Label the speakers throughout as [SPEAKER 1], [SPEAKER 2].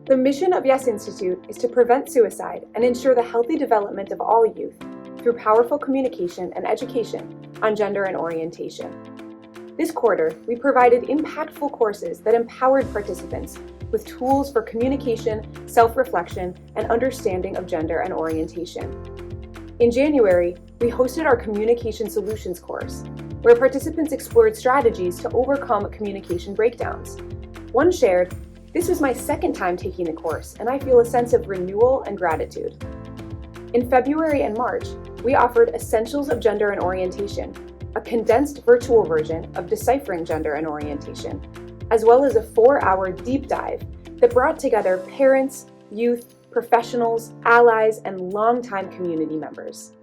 [SPEAKER 1] The mission of Yes Institute is to prevent suicide and ensure the healthy development of all youth through powerful communication and education on gender and orientation. This quarter, we provided impactful courses that empowered participants with tools for communication, self-reflection, and understanding of gender and orientation. In January, we hosted our Communication Solutions course, where participants explored strategies to overcome communication breakdowns. One shared, "This was my second time taking the course, and I feel a sense of renewal and gratitude." In February and March, we offered Essentials of Gender and Orientation, a condensed virtual version of Deciphering Gender and Orientation, as well as a 4-hour deep dive that brought together parents, youth, professionals, allies, and longtime community members.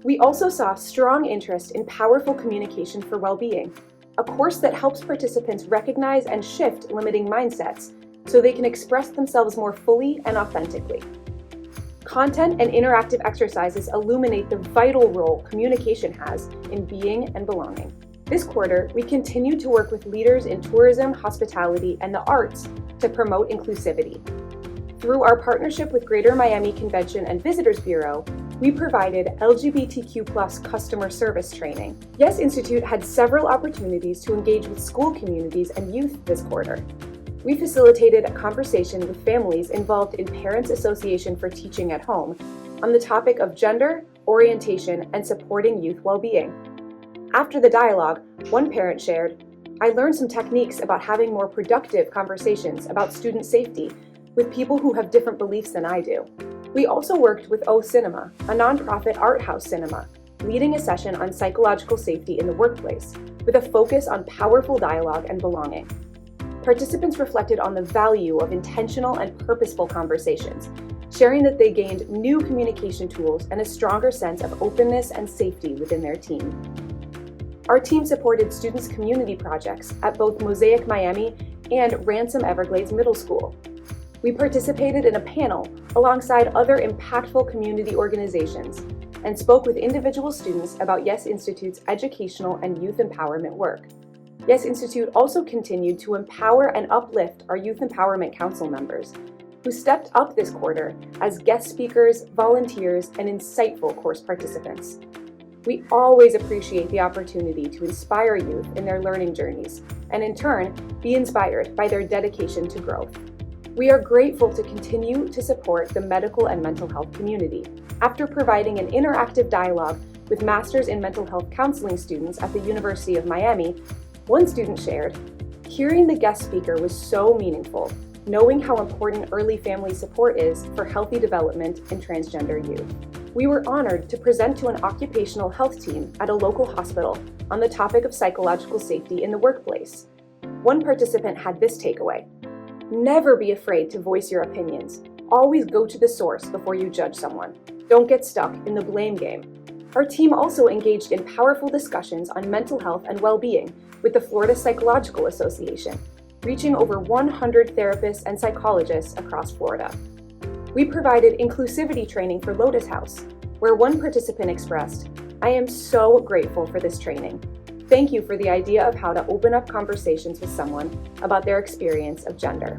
[SPEAKER 1] We also saw strong interest in Powerful Communication for Well-Being, a course that helps participants recognize and shift limiting mindsets so they can express themselves more fully and authentically. Content and interactive exercises illuminate the vital role communication has in being and belonging. This quarter, we continue to work with leaders in tourism, hospitality, and the arts to promote inclusivity. Through our partnership with Greater Miami Convention and Visitors Bureau, we provided LGBTQ+ customer service training. Yes Institute had several opportunities to engage with school communities and youth this quarter. We facilitated a conversation with families involved in Parents Association for Teaching at Home on the topic of gender, orientation, and supporting youth well-being. After the dialogue, one parent shared, "I learned some techniques about having more productive conversations about student safety with people who have different beliefs than I do." We also worked with O Cinema, a nonprofit art house cinema, leading a session on psychological safety in the workplace, with a focus on powerful dialogue and belonging. Participants reflected on the value of intentional and purposeful conversations, sharing that they gained new communication tools and a stronger sense of openness and safety within their team. Our team supported students' community projects at both Mosaic Miami and Ransom Everglades Middle School. We participated in a panel alongside other impactful community organizations and spoke with individual students about Yes Institute's educational and youth empowerment work. Yes Institute also continued to empower and uplift our Youth Empowerment Council members, who stepped up this quarter as guest speakers, volunteers, and insightful course participants. We always appreciate the opportunity to inspire youth in their learning journeys, and in turn, be inspired by their dedication to growth. We are grateful to continue to support the medical and mental health community. After providing an interactive dialogue with Masters in Mental Health Counseling students at the University of Miami, one student shared, "Hearing the guest speaker was so meaningful, knowing how important early family support is for healthy development in transgender youth." We were honored to present to an occupational health team at a local hospital on the topic of psychological safety in the workplace. One participant had this takeaway: "Never be afraid to voice your opinions. Always go to the source before you judge someone. Don't get stuck in the blame game." Our team also engaged in powerful discussions on mental health and well-being with the Florida Psychological Association, reaching over 100 therapists and psychologists across Florida. We provided inclusivity training for Lotus House, where one participant expressed, "I am so grateful for this training. Thank you for the idea of how to open up conversations with someone about their experience of gender."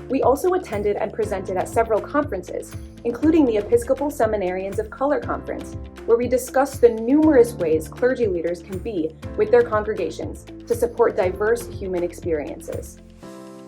[SPEAKER 1] We also attended and presented at several conferences, including the Episcopal Seminarians of Color Conference, where we discussed the numerous ways clergy leaders can be with their congregations to support diverse human experiences.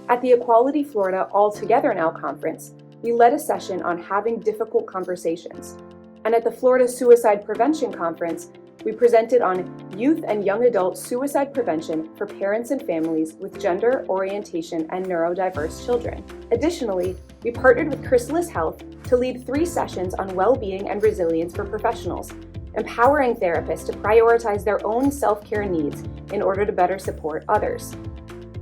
[SPEAKER 1] At the Equality Florida All Together Now conference, we led a session on having difficult conversations. And at the Florida Suicide Prevention Conference, we presented on youth and young adult suicide prevention for parents and families with gender, orientation, and neurodiverse children. Additionally, we partnered with Chrysalis Health to lead 3 sessions on well-being and resilience for professionals, empowering therapists to prioritize their own self-care needs in order to better support others.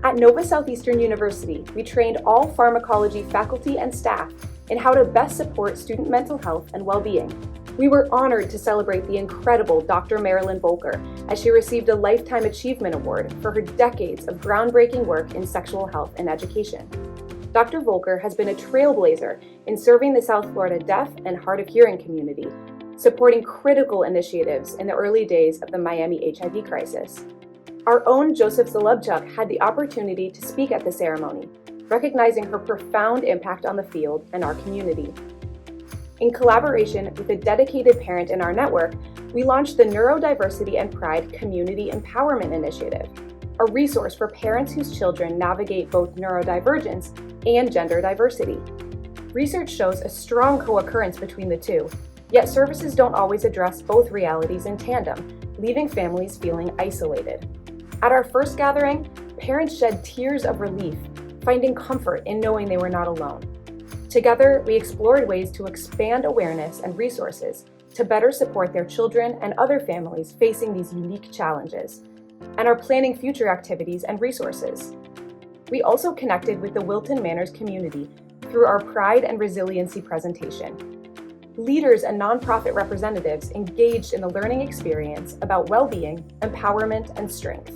[SPEAKER 1] At Nova Southeastern University, we trained all pharmacology faculty and staff in how to best support student mental health and well-being. We were honored to celebrate the incredible Dr. Marilyn Volker as she received a Lifetime Achievement Award for her decades of groundbreaking work in sexual health and education. Dr. Volker has been a trailblazer in serving the South Florida deaf and hard of hearing community, supporting critical initiatives in the early days of the Miami HIV crisis. Our own Joseph Zalubchuk had the opportunity to speak at the ceremony, recognizing her profound impact on the field and our community. In collaboration with a dedicated parent in our network, we launched the Neurodiversity and Pride Community Empowerment Initiative, a resource for parents whose children navigate both neurodivergence and gender diversity. Research shows a strong co-occurrence between the two, yet services don't always address both realities in tandem, leaving families feeling isolated. At our first gathering, parents shed tears of relief, finding comfort in knowing they were not alone. Together, we explored ways to expand awareness and resources to better support their children and other families facing these unique challenges, and are planning future activities and resources. We also connected with the Wilton Manors community through our Pride and Resiliency presentation. Leaders and nonprofit representatives engaged in the learning experience about well-being, empowerment, and strength.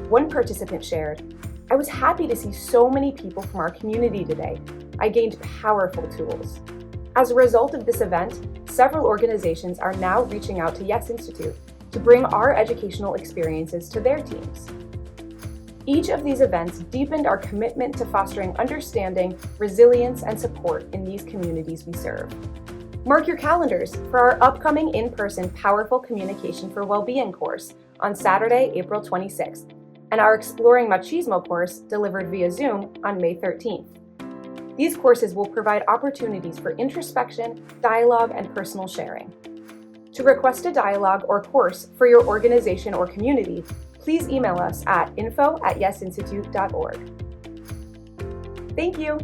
[SPEAKER 1] One participant shared, "I was happy to see so many people from our community today. I gained powerful tools." As a result of this event, several organizations are now reaching out to Yes Institute to bring our educational experiences to their teams. Each of these events deepened our commitment to fostering understanding, resilience, and support in these communities we serve. Mark your calendars for our upcoming in-person Powerful Communication for Wellbeing course on Saturday, April 26th, and our Exploring Machismo course delivered via Zoom on May 13th. These courses will provide opportunities for introspection, dialogue, and personal sharing. To request a dialogue or course for your organization or community, please email us at info@yesinstitute.org. Thank you.